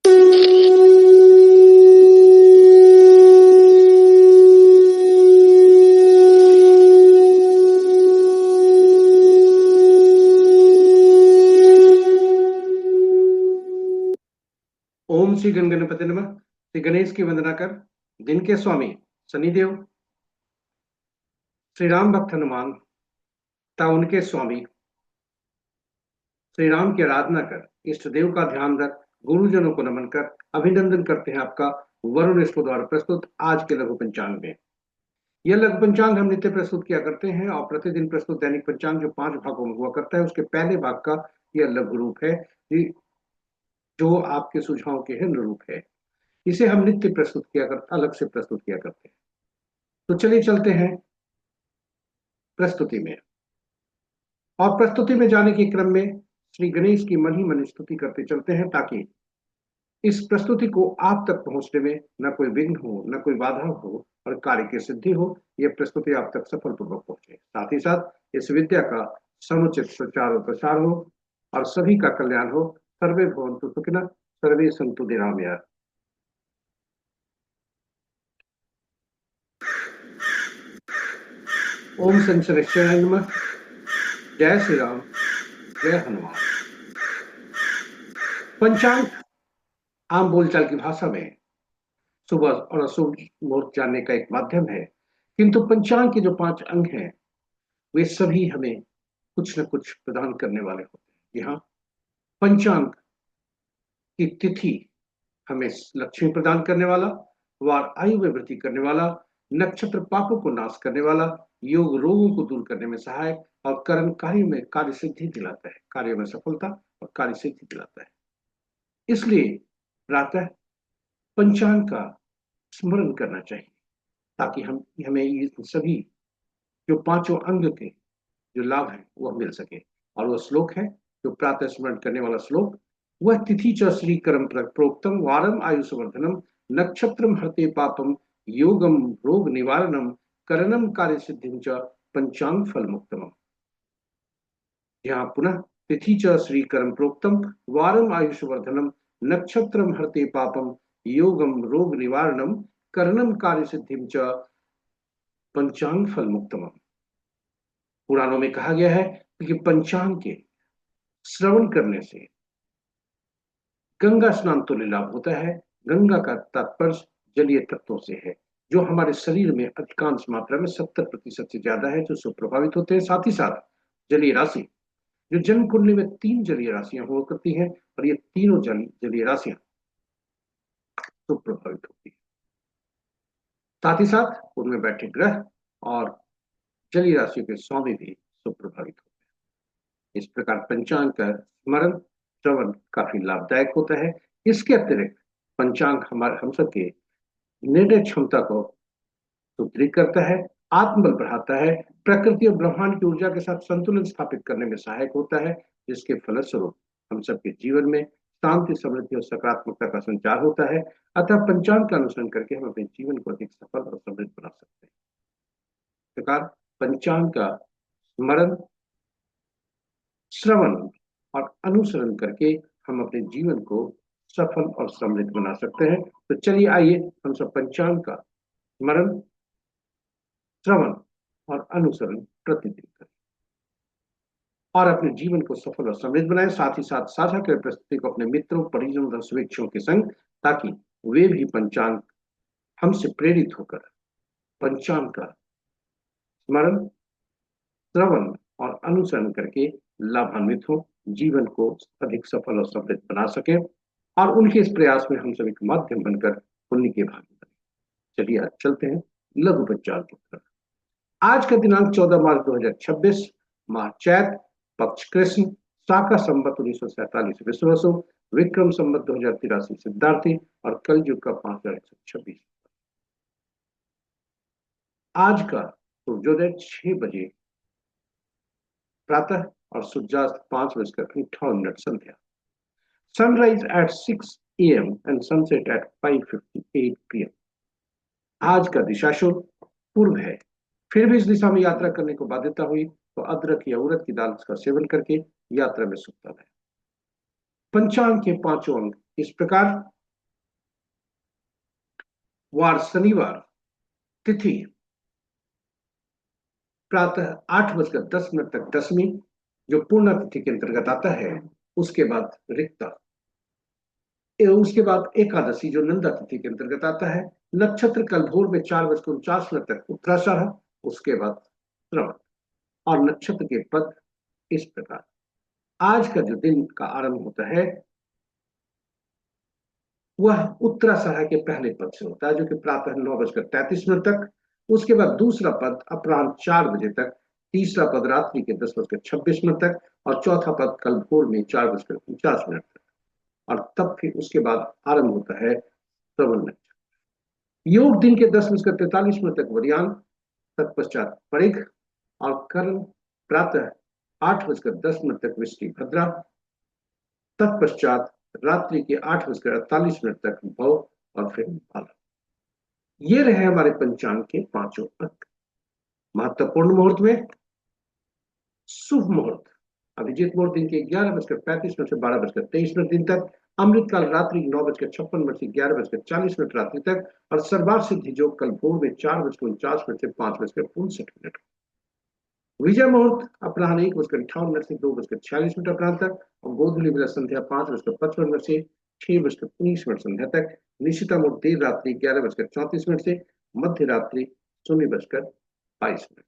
ओम श्री गणगणपति नमः। श्री गणेश की वंदना कर दिन के स्वामी शनिदेव, श्री राम भक्त हनुमान ता उनके स्वामी, श्री राम की आराधना कर इष्ट देव का ध्यान रख, गुरुजनों को नमन कर अभिनंदन करते हैं आपका वरुण इसको द्वारा प्रस्तुत आज के लघु पंचांग में। यह लघु पंचांग हम नित्य प्रस्तुत किया करते हैं और प्रतिदिन प्रस्तुत दैनिक पंचांग जो 5 भागों में हुआ करता है उसके पहले भाग का यह लघु रूप है जो आपके सुझाव के अनुरूप है। इसे हम नित्य प्रस्तुत किया करते, अलग से प्रस्तुत किया करते हैं। तो चलिए चलते हैं प्रस्तुति में। और प्रस्तुति में जाने के क्रम में श्री गणेश की मन ही मन स्तुति करते चलते हैं ताकि इस प्रस्तुति को आप तक पहुंचने में न कोई विघ्न हो, न कोई बाधा हो और कार्य की सिद्धि हो। यह प्रस्तुति आप तक सफलपूर्वक पहुंचे, साथ ही साथ इस विद्या का समुचित प्रचार और प्रसार हो और सभी का कल्याण हो। सर्वे भवन्तु सुखिनः, सर्वे सन्तु निरामया। ओम शनिश्चराय नमः। जय श्री राम, जय हनुमान। पंचांग आम बोलचाल की भाषा में सुबह और अशुभ मुहूर्त जानने का एक माध्यम है, किंतु पंचांग के जो 5 अंग हैं वे सभी हमें कुछ न कुछ प्रदान करने वाले होते हैं। यहाँ पंचांग की तिथि हमें लक्ष्मी प्रदान करने वाला, वार आयु में वृद्धि करने वाला, नक्षत्र पापों को नाश करने वाला, योग रोगों को दूर करने में सहायक और कर्म कार्य में कार्य सिद्धि दिलाता है, कार्य में सफलता और कार्य सिद्धि दिलाता है। इसलिए प्रातः पंचांग का स्मरण करना चाहिए ताकि हमें ये सभी जो 5 अंग के जो लाभ है वह मिल सके। और वह श्लोक है जो प्रातः स्मरण करने वाला श्लोक, वह तिथि च श्री करम प्रोक्तम वारम आयुष्वर्धनम नक्षत्रम हरते पापम योगम रोग निवारणम करणम कार्य सिद्धिं च पंचांग फल मुक्तम। यहाँ पुनः तिथि च श्री करम प्रोक्तम वारम आयुष्वर्धनम नक्षत्रम हरते पापम योगम रोग निवारणम करणम कार्य सिद्धिं च पंचांग फल मुक्तम। पुराणों में कहा गया है कि पंचांग के श्रवण करने से गंगा स्नान तुल्य लाभ होता है। गंगा का तात्पर्य जलीय तत्वों से है जो हमारे शरीर में अधिकांश मात्रा में 70% से ज्यादा है जो सुप्रभावित होते हैं। साथ ही साथ जलीय राशि जो जन्म कुंडली में 3 जलीय राशियां हुआ करती हैं और ये तीनों जलीय राशियां सुप्रभावित होती है। साथ ही साथ उनमें बैठे ग्रह और जलीय राशियों के स्वामी भी सुप्रभावित होते हैं। इस प्रकार पंचांग का स्मरण श्रवण काफी लाभदायक होता है। इसके अतिरिक्त पंचांग हम सबके निर्णय क्षमता को सुदृढ़ करता है, आत्मबल बढ़ाता है, प्रकृति और ब्रह्मांड की ऊर्जा के साथ संतुलन स्थापित करने में सहायक होता है, जिसके फलस्वरूप हम सबके जीवन में शांति, समृद्धि और सकारात्मकता का संचार होता है। अतः पंचांग का अनुसरण करके हम अपने जीवन को अधिक सफल और समृद्ध बना सकते हैं। इस प्रकार पंचांग का स्मरण, श्रवण और अनुसरण करके हम अपने जीवन को सफल और समृद्ध बना सकते हैं। तो चलिए आइए हम सब पंचांग का स्मरण, श्रवण और अनुसरण प्रतिदिन करें और अपने जीवन को सफल और समृद्ध बनाएं। साथ ही साथ साझा करें प्रस्तुति को अपने मित्रों, परिजनों और शुभेच्छुओं के संग ताकि वे भी पंचांग हमसे प्रेरित होकर पंचांग का स्मरण, श्रवण और अनुसरण करके लाभान्वित हो, जीवन को अधिक सफल और समृद्ध बना सके और उनके इस प्रयास में हम सभी का माध्यम बनकर पुण्य के भागी बने। चलिए आज चलते हैं लघु पंचांग की तरफ। आज का दिनांक 14 मार्च 2026, माह चैत, पक्ष कृष्ण, शाका संवत 1947 विश्ववसु, विक्रम संवत 2083 सिद्धार्थी और कलयुग का 5126। आज का सूर्योदय 6 बजे प्रातः और सूर्यास्त 5:58 संध्या। Sunrise at 6 AM and sunset at 5:58 PM। आज का दिशाशुल पूर्व है। फिर भी इस दिशा में यात्रा करने को बाध्यता हुई तो अदरक या उड़द की दाल का सेवन करके यात्रा में सुखता रहे। पंचांग के 5 अंग इस प्रकार वार शनिवार, तिथि प्रातः 8:10 तक दसवीं, जो पूर्णा तिथि के अंतर्गत आता है। उसके बाद रिक्ता, उसके बाद एकादशी जो नंदा तिथि के अंतर्गत आता है। नक्षत्र कल भोर में 4:49 तक उत्तराषाढ़, उसके बाद श्रवण। और नक्षत्र के पद इस प्रकार। आज का जो दिन का आरंभ होता है वह उत्तराषाढ़ के पहले पद से होता है, जो कि प्रातः 9:33 तक। उसके बाद दूसरा पद अपराह्न 4 बजे तक, तीसरा पद रात्रि के 10:26 तक, और चौथा पद कल भोर में 4:49 तक। और तब फिर उसके बाद आरंभ होता है श्रवण नक्षत्र। योग दिन के 10:43 तक वरियान, तत्पश्चात परिघ, और कर्ण प्रातः 8:10 तक वृष्टि भद्रा, तत्पश्चात रात्रि के 8:48 तक भव, और फिर बालक। ये रहे हमारे पंचांग के पांचों अंक। महत्वपूर्ण मुहूर्त में शुभ मुहूर्त अभिजीत मुहूर्त दिन के 11:35 से 12:23 दिन तक, अमृतकाल रात्रि 9:56 से 11:40 रात्रि तक, और सर्वार्थ सिद्धि योग कल भोर में 4:49 से 5:59। विजय मुहूर्त अपराह्न 1:58 से 2:46 अपराह्न तक, और गोधूली विजय संध्या 5:55 से 6:19 संध्या तक। निशिता मुहूर्त देर रात्रि 11:34 से मध्य रात्रि 0:22।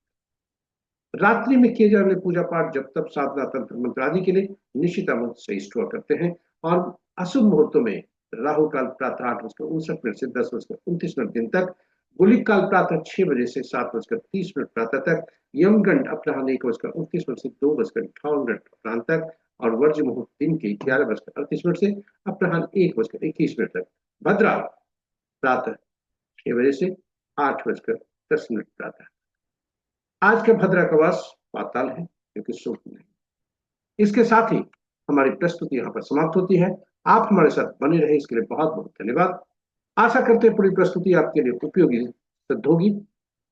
रात्रि में किए जाने वाले पूजा पाठ जब तब साधना तंत्र मंत्र आदि के लिए निशिता मुहूर्त से स्टोर करते हैं। और अशुभ मुहूर्तों में राहु काल प्रातः 8:59 से 10:29 दिन तक, गुलिक काल प्रातः 6 बजे से 7:30 प्रातः तक, यमगंड अपराह्न 1:29 से 2:58 अपराह्न तक, और वर्ज मुहूर्त दिन के 11:38 से अपराह्न 1:21 तक। भद्रा प्रातः 6 बजे से 8:10 प्रातः। आज का भद्रा का वास पाताल है, क्योंकि शुभ नहीं। इसके साथ ही हमारी प्रस्तुति यहाँ पर समाप्त होती है। आप हमारे साथ बने रहे, इसके लिए बहुत बहुत धन्यवाद। आशा करते हैं पूरी प्रस्तुति आपके लिए उपयोगी सिद्ध होगी,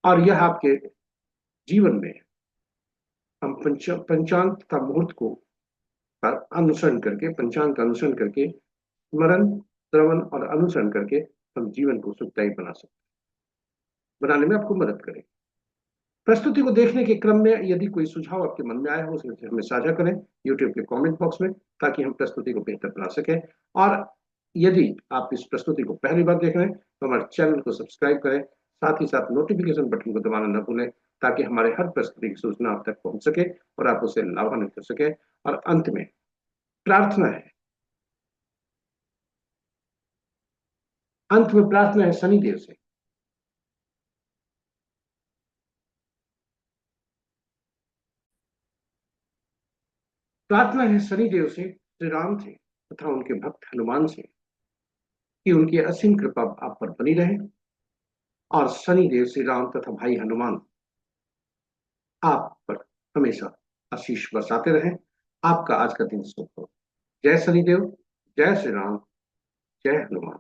और यह आपके जीवन में हम पंचांग तथा मुहूर्त को अनुसरण करके, पंचांग का अनुसरण करके, स्मरण, श्रवण और अनुसरण करके हम जीवन को सुखदायी बना सकते हैं, बनाने में आपको मदद करें। प्रस्तुति को देखने के क्रम में यदि कोई सुझाव आपके मन में आया हो, उसे हमें साझा करें यूट्यूब के कमेंट बॉक्स में, ताकि हम प्रस्तुति को बेहतर बना सकें। और यदि आप इस प्रस्तुति को पहली बार देख रहे हैं तो हमारे चैनल को सब्सक्राइब करें, साथ ही साथ नोटिफिकेशन बटन को दबाना न भूलें, ताकि हमारे हर प्रस्तुति की सूचना आप तक पहुंच सके और आप उसे लाभान्वित कर सके। और अंत में प्रार्थना है, शनिदेव से शनिदेव से, श्री राम से तथा उनके भक्त हनुमान से, कि उनकी असीम कृपा आप पर बनी रहे, और शनिदेव श्री राम तथा भाई हनुमान आप पर हमेशा आशीष बरसाते रहें। आपका आज का दिन शुभ हो। जय शनिदेव, जय श्री राम, जय हनुमान।